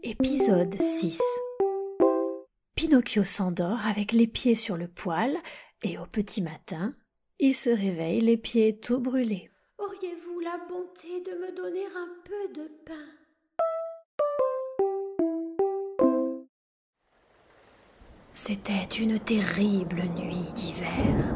Épisode 6. Pinocchio s'endort avec les pieds sur le poêle et au petit matin, il se réveille les pieds tout brûlés. « Auriez-vous la bonté de me donner un peu de pain ?» C'était une terrible nuit d'hiver.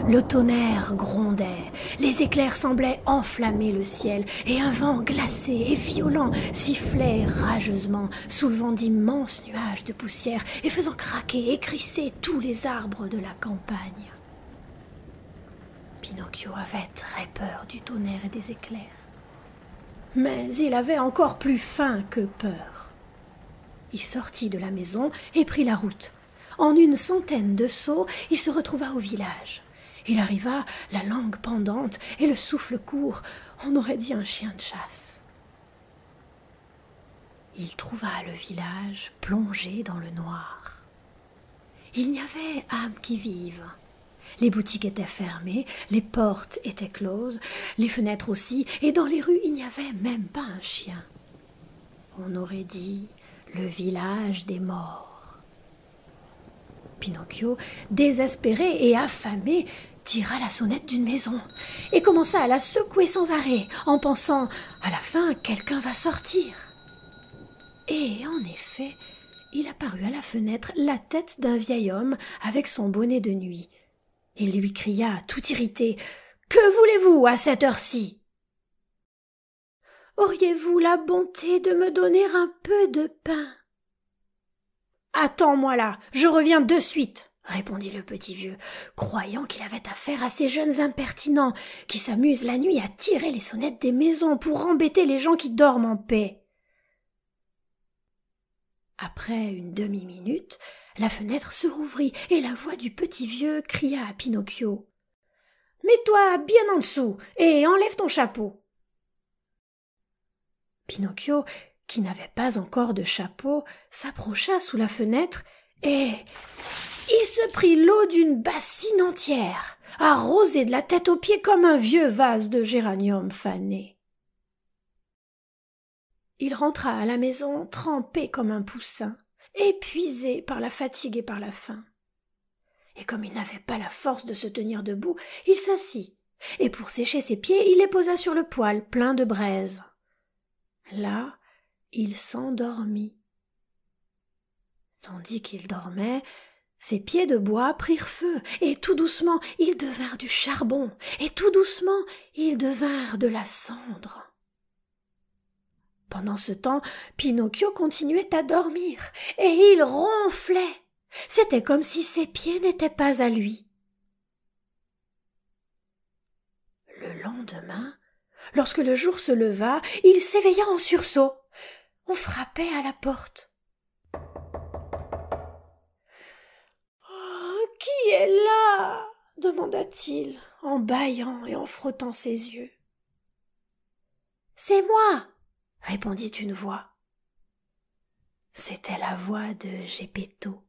Le tonnerre grondait, les éclairs semblaient enflammer le ciel, et un vent glacé et violent sifflait rageusement, soulevant d'immenses nuages de poussière et faisant craquer et crisser tous les arbres de la campagne. Pinocchio avait très peur du tonnerre et des éclairs. Mais il avait encore plus faim que peur. Il sortit de la maison et prit la route. En une centaine de sauts, il se retrouva au village. Il arriva, la langue pendante et le souffle court, on aurait dit un chien de chasse. Il trouva le village plongé dans le noir. Il n'y avait âme qui vive. Les boutiques étaient fermées, les portes étaient closes, les fenêtres aussi, et dans les rues il n'y avait même pas un chien. On aurait dit le village des morts. Pinocchio, désespéré et affamé, tira la sonnette d'une maison et commença à la secouer sans arrêt, en pensant « à la fin, quelqu'un va sortir ». Et en effet, il apparut à la fenêtre la tête d'un vieil homme avec son bonnet de nuit. Il lui cria, tout irrité « Que voulez-vous à cette heure-ci » ? « Auriez-vous la bonté de me donner un peu de pain ?»« Attends-moi là, je reviens de suite !» répondit le petit vieux, croyant qu'il avait affaire à ces jeunes impertinents qui s'amusent la nuit à tirer les sonnettes des maisons pour embêter les gens qui dorment en paix. Après une demi-minute, la fenêtre se rouvrit et la voix du petit vieux cria à Pinocchio. « Mets-toi bien en dessous et enlève ton chapeau !» Pinocchio, qui n'avait pas encore de chapeau, s'approcha sous la fenêtre et il se prit l'eau d'une bassine entière, arrosée de la tête aux pieds comme un vieux vase de géranium fané. Il rentra à la maison trempé comme un poussin, épuisé par la fatigue et par la faim. Et comme il n'avait pas la force de se tenir debout, il s'assit, et pour sécher ses pieds, il les posa sur le poêle plein de braise. Là, il s'endormit. Tandis qu'il dormait, ses pieds de bois prirent feu, et tout doucement ils devinrent du charbon, et tout doucement ils devinrent de la cendre. Pendant ce temps, Pinocchio continuait à dormir, et il ronflait. C'était comme si ses pieds n'étaient pas à lui. Le lendemain, lorsque le jour se leva, il s'éveilla en sursaut. On frappait à la porte. « Qui est là ?» demanda-t-il, en bâillant et en frottant ses yeux. « C'est moi !» répondit une voix. C'était la voix de Geppetto.